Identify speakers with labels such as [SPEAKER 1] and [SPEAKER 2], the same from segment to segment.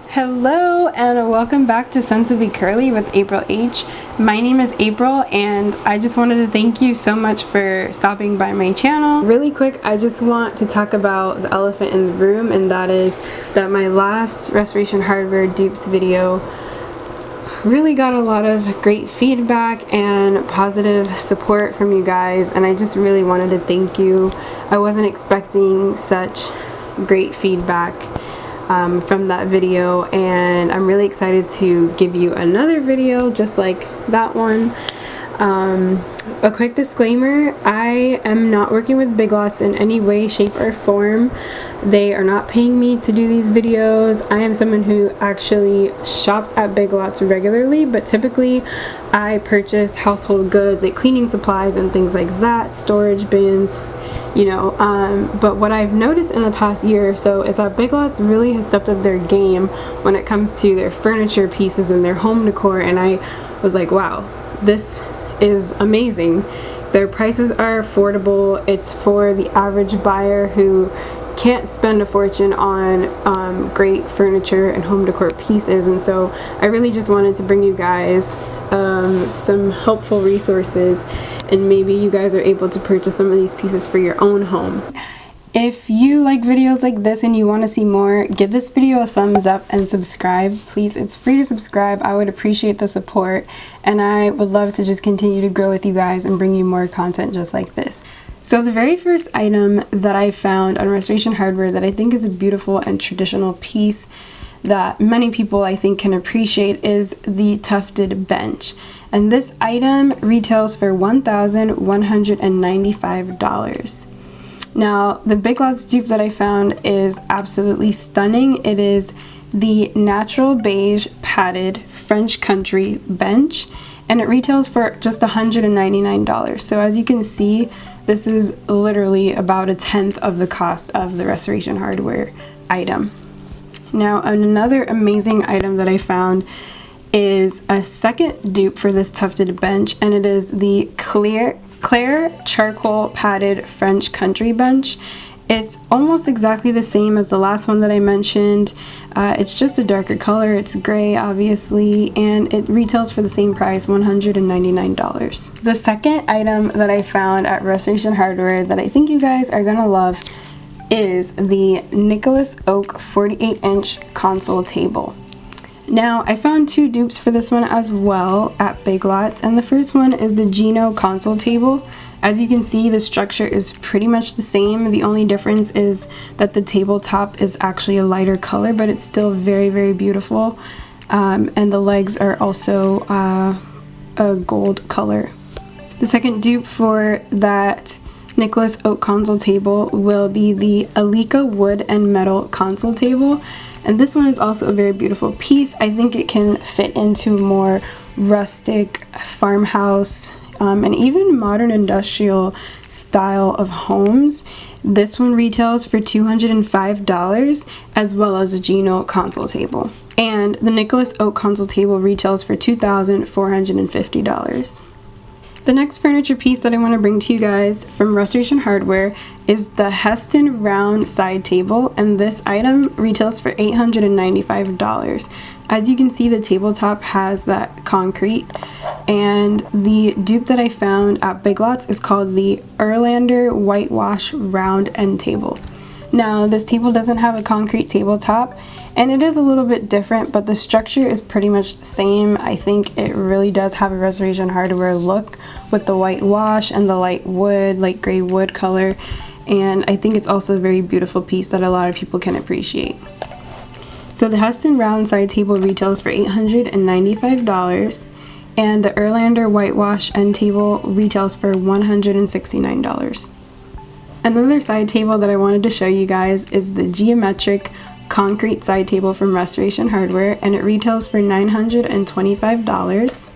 [SPEAKER 1] Hello and welcome back to Sensibly Curly with April H. My name is April and I just wanted to thank you so much for stopping by my channel. Really quick, I just want to talk about the elephant in the room, and that is that my last Restoration Hardware dupes video really got a lot of great feedback and positive support from you guys, and I just really wanted to thank you. I wasn't expecting such great feedback from that video, and I'm really excited to give you another video just like that one. A quick disclaimer, I am not working with Big Lots in any way, shape, or form. They are not paying me to do these videos. I am someone who actually shops at Big Lots regularly, but typically I purchase household goods like cleaning supplies and things like that, storage bins, you know. But what I've noticed in the past year or so is that Big Lots really has stepped up their game when it comes to their furniture pieces and their home decor, and I was like, wow, this is amazing. Their prices are affordable. It's for the average buyer who can't spend a fortune on great furniture and home decor pieces, and so I really just wanted to bring you guys some helpful resources, and maybe you guys are able to purchase some of these pieces for your own home. If you like videos like this and you want to see more, give this video a thumbs up and subscribe. Please, it's free to subscribe. I would appreciate the support, and I would love to just continue to grow with you guys and bring you more content just like this. So the very first item that I found on Restoration Hardware that I think is a beautiful and traditional piece that many people I think can appreciate is the Tufted Bench. And this item retails for $1,195. Now, the Big Lots dupe that I found is absolutely stunning. It is the natural beige padded French country bench, and it retails for just $199. So as you can see, this is literally about a tenth of the cost of the Restoration Hardware item. Now, another amazing item that I found is a second dupe for this Tufted Bench, and it is the Clear charcoal padded French country bench. It's almost exactly the same as the last one that I mentioned. It's just a darker color. It's gray, obviously, and it retails for the same price, $199. The second item that I found at Restoration Hardware that I think you guys are gonna love is the Nicholas Oak 48-inch console table. Now, I found two dupes for this one as well at Big Lots, and the first one is the Gino console table. As you can see, the structure is pretty much the same. The only difference is that the tabletop is actually a lighter color, but it's still very, very beautiful. And the legs are also a gold color. The second dupe for that Nicholas Oak console table will be the Aleka wood and metal console table. And this one is also a very beautiful piece. I think it can fit into more rustic farmhouse and even modern industrial style of homes. This one retails for $205, as well as a Gino console table. And the Nicholas Oak console table retails for $2,450. The next furniture piece that I want to bring to you guys from Restoration Hardware is the HESTON round side table, and this item retails for $895. As you can see, the tabletop has that concrete, and the dupe that I found at Big Lots is called the Urlander Whitewash round end table. Now, this table doesn't have a concrete tabletop, and it is a little bit different, but the structure is pretty much the same. I think it really does have a Restoration Hardware look with the whitewash and the light gray wood color, and I think it's also a very beautiful piece that a lot of people can appreciate. So the HESTON round side table retails for $895, and the Urlander whitewash end table retails for $169. Another side table that I wanted to show you guys is the geometric concrete side table from Restoration Hardware, and it retails for $925.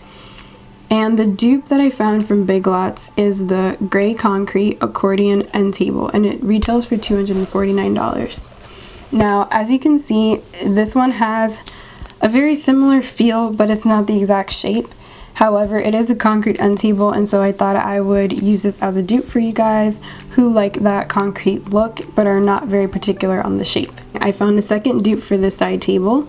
[SPEAKER 1] And the dupe that I found from Big Lots is the gray concrete accordion end table, and it retails for $249. Now, as you can see, this one has a very similar feel, but it's not the exact shape. However, it is a concrete end table, and so I thought I would use this as a dupe for you guys who like that concrete look but are not very particular on the shape. I found a second dupe for this side table,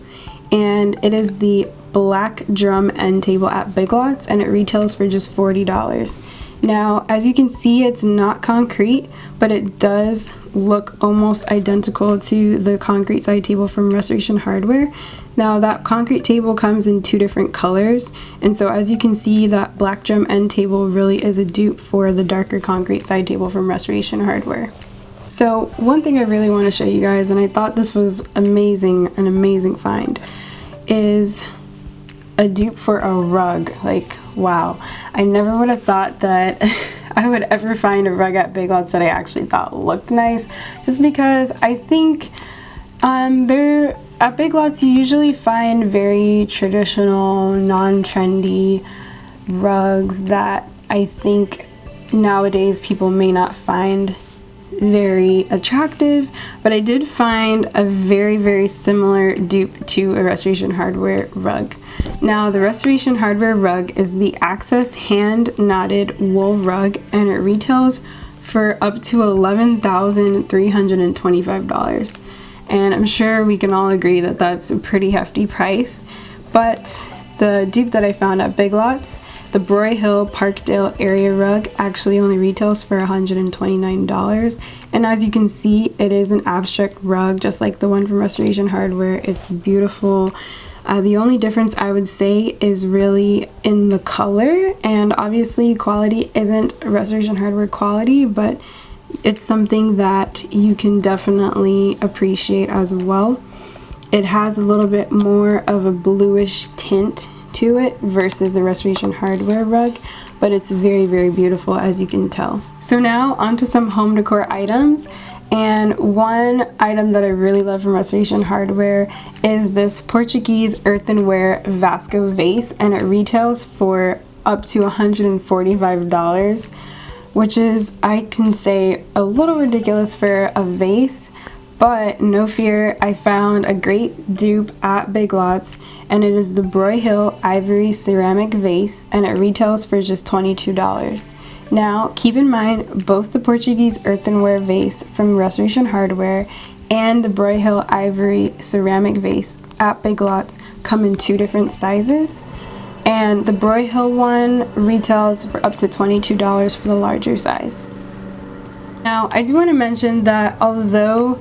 [SPEAKER 1] and it is the black drum end table at Big Lots, and it retails for just $40. Now, as you can see, it's not concrete, but it does look almost identical to the concrete side table from Restoration Hardware. Now, that concrete table comes in 2 different colors, and so as you can see, that black drum end table really is a dupe for the darker concrete side table from Restoration Hardware. So one thing I really want to show you guys, and I thought this was amazing, an amazing find, is a dupe for a rug. Like, wow, I never would have thought that I would ever find a rug at Big Lots that I actually thought looked nice, just because I think at Big Lots you usually find very traditional, non-trendy rugs that I think nowadays people may not find very attractive, but I did find a very similar dupe to a Restoration Hardware rug. Now, the Restoration Hardware rug is the Access hand knotted wool rug, and it retails for up to $11,325, and I'm sure we can all agree that that's a pretty hefty price. But the dupe that I found at Big Lots, the Broyhill Parkdale area rug, actually only retails for $129, and as you can see, it is an abstract rug just like the one from Restoration Hardware. It's beautiful. The only difference I would say is really in the color, and obviously quality isn't Restoration Hardware quality, but it's something that you can definitely appreciate as well. It has a little bit more of a bluish tint to it versus the Restoration Hardware rug, but it's very beautiful, as you can tell. So now onto some home decor items, and one item that I really love from Restoration Hardware is this Portuguese earthenware Vasco vase, and it retails for up to $145, which is, I can say, a little ridiculous for a vase. But no fear, I found a great dupe at Big Lots, and it is the Broyhill Ivory ceramic vase, and it retails for just $22. Now, keep in mind, both the Portuguese earthenware vase from Restoration Hardware and the Broyhill Ivory ceramic vase at Big Lots come in 2 different sizes, and the Broyhill one retails for up to $22 for the larger size. Now, I do want to mention that although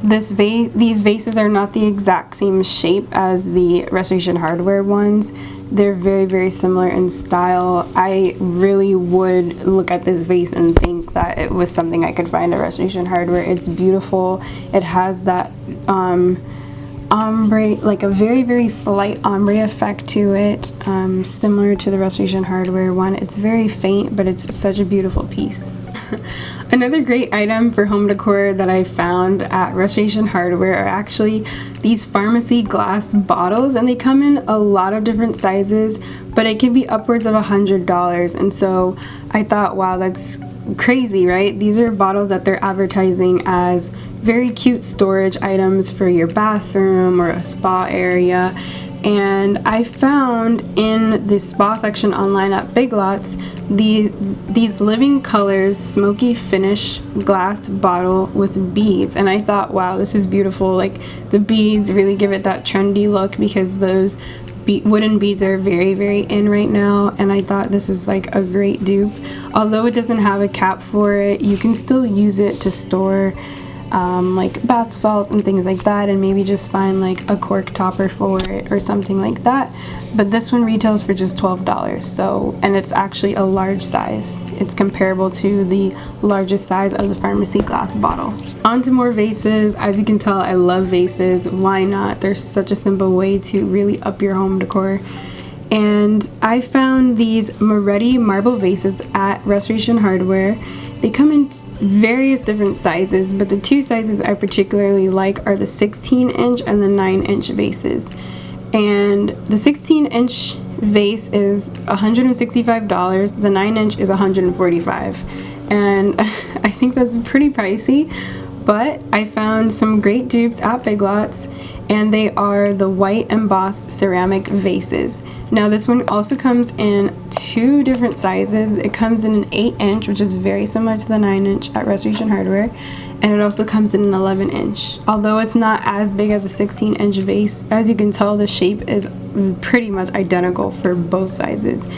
[SPEAKER 1] these vases are not the exact same shape as the Restoration Hardware ones, they're very similar in style. I really would look at this vase and think that it was something I could find at Restoration Hardware. It's beautiful. It has that ombre, like a very slight ombre effect to it, similar to the Restoration Hardware one. It's very faint, but it's such a beautiful piece. Another great item for home decor that I found at Restoration Hardware are actually these pharmacy glass bottles, and they come in a lot of different sizes, but it can be upwards of $100, and so I thought, wow, that's crazy, right? These are bottles that they're advertising as very cute storage items for your bathroom or a spa area. And I found in the spa section online at Big Lots these Living Colors Smoky finish glass bottle with beads, and I thought, wow, this is beautiful. Like, the beads really give it that trendy look because those wooden beads are very in right now, and I thought this is like a great dupe. Although it doesn't have a cap for it, you can still use it to store like bath salts and things like that, and maybe just find like a cork topper for it or something like that. But this one retails for just $12, so, and it's actually a large size. It's comparable to the largest size of the pharmacy glass bottle. On to more vases. As you can tell, I love vases. Why not? They're such a simple way to really up your home decor. And I found these Moretti marble vases at Restoration Hardware. They come in various different sizes, but the 2 sizes I particularly like are the 16-inch and the 9-inch vases. And the 16-inch vase is $165, the 9-inch is $145, and I think that's pretty pricey, but I found some great dupes at Big Lots, and they are the white embossed ceramic vases. Now this one also comes in 2 different sizes. It comes in an 8-inch, which is very similar to the 9-inch at Restoration Hardware, and it also comes in an 11-inch. Although it's not as big as a 16-inch vase, as you can tell, the shape is pretty much identical for both sizes.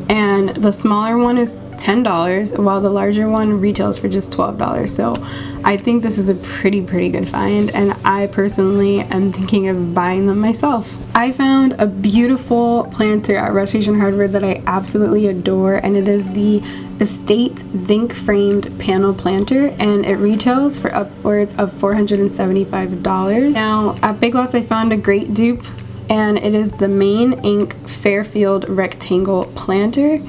[SPEAKER 1] And the smaller one is $10, while the larger one retails for just $12. So I think this is a pretty good find, and I personally am thinking of buying them myself. I found a beautiful planter at Restoration Hardware that I absolutely adore, and it is the Estate zinc framed panel planter, and it retails for upwards of $475. Now at Big Lots I found a great dupe, and it is the Main Ink Fairfield rectangle planter.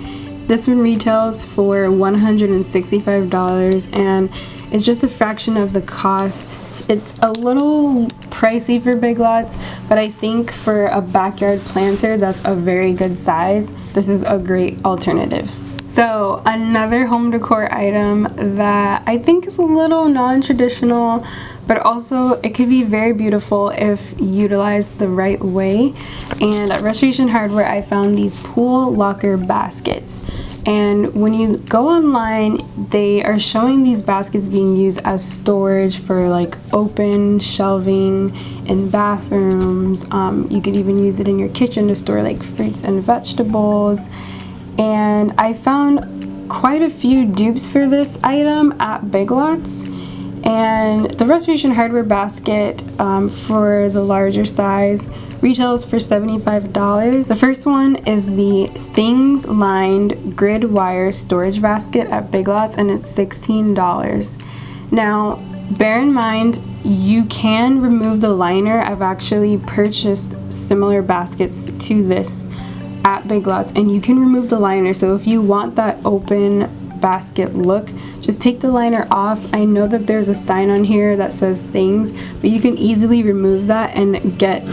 [SPEAKER 1] This one retails for $165, and it's just a fraction of the cost. It's a little pricey for Big Lots, but I think for a backyard planter that's a very good size, this is a great alternative. So another home decor item that I think is a little non-traditional, but also it could be very beautiful if utilized the right way. And at Restoration Hardware I found these pool locker baskets. And when you go online, they are showing these baskets being used as storage for like open shelving in bathrooms. You could even use it in your kitchen to store like fruits and vegetables. And I found quite a few dupes for this item at Big Lots. And the Restoration Hardware basket for the larger size retails for $75. The first one is the Things Lined Grid Wire Storage Basket at Big Lots, and it's $16. Now, bear in mind, you can remove the liner. I've actually purchased similar baskets to this at Big Lots, and you can remove the liner. So if you want that open basket look, just take the liner off. I know that there's a sign on here that says things, but you can easily remove that and get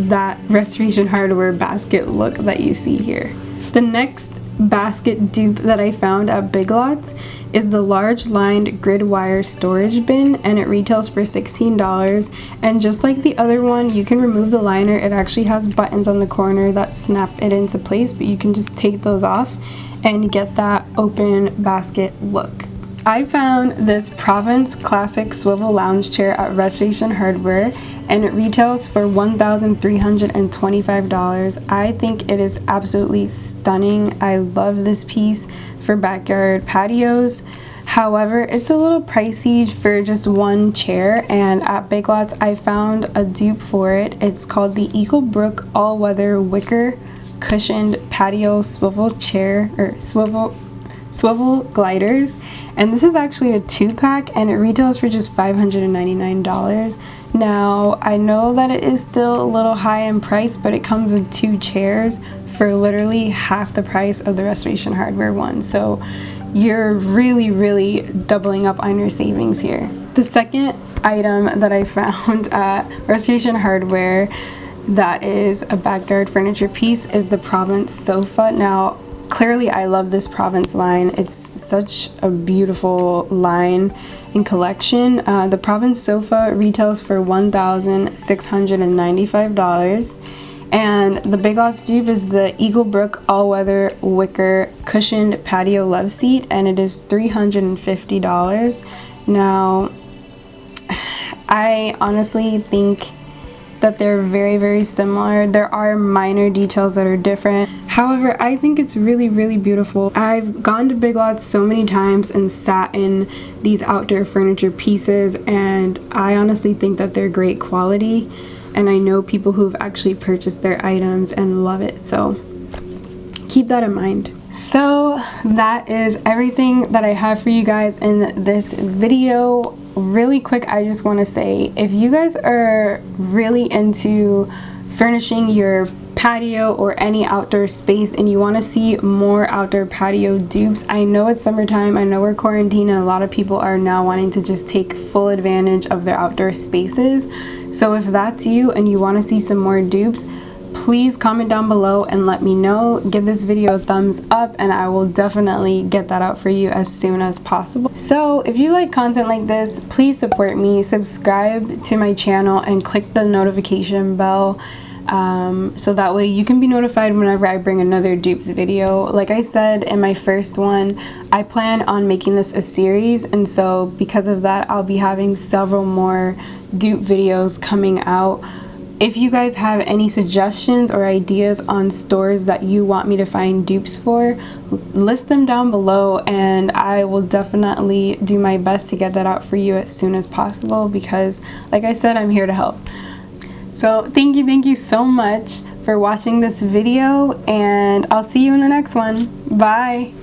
[SPEAKER 1] that Restoration Hardware basket look that you see here. The next basket dupe that I found at Big Lots is the large lined grid wire storage bin, and it retails for $16. And just like the other one, you can remove the liner. It actually has buttons on the corner that snap it into place, but you can just take those off and get that open basket look. I found this Provence Classic Swivel Lounge Chair at Restoration Hardware, and it retails for $1,325. I think it is absolutely stunning. I love this piece for backyard patios. However, it's a little pricey for just one chair, and at Big Lots I found a dupe for it. It's called the Eaglebrook All-Weather Wicker Cushioned Patio Swivel Chair, or Swivel Gliders, and this is actually a 2-pack, and it retails for just $599. Now I know that it is still a little high in price, but it comes with 2 chairs for literally half the price of the Restoration Hardware one, so you're really doubling up on your savings here. The second item that I found at Restoration Hardware that is a backyard furniture piece is the Provence sofa. Now clearly I love this Provence line. It's such a beautiful line and collection. The Provence sofa retails for $1,695. And the Big Lots dupe is the Eaglebrook All-Weather Wicker Cushioned Patio Love Seat, and it is $350. Now, I honestly think that they're very similar. There are minor details that are different. However, I think it's really beautiful. I've gone to Big Lots so many times and sat in these outdoor furniture pieces, and I honestly think that they're great quality. And I know people who've actually purchased their items and love it, so keep that in mind. So that is everything that I have for you guys in this video. Really quick, I just want to say, if you guys are really into furnishing your patio or any outdoor space and you want to see more outdoor patio dupes, I know it's summertime, I know we're quarantined, and a lot of people are now wanting to just take full advantage of their outdoor spaces. So if that's you and you want to see some more dupes, please comment down below and let me know. Give this video a thumbs up and I will definitely get that out for you as soon as possible. So if you like content like this, please support me. Subscribe to my channel and click the notification bell. So that way you can be notified whenever I bring another dupes video. Like I said in my first one, I plan on making this a series, and so because of that I'll be having several more dupe videos coming out. If you guys have any suggestions or ideas on stores that you want me to find dupes for, list them down below and I will definitely do my best to get that out for you as soon as possible, because like I said, I'm here to help. So thank you so much for watching this video, and I'll see you in the next one. Bye!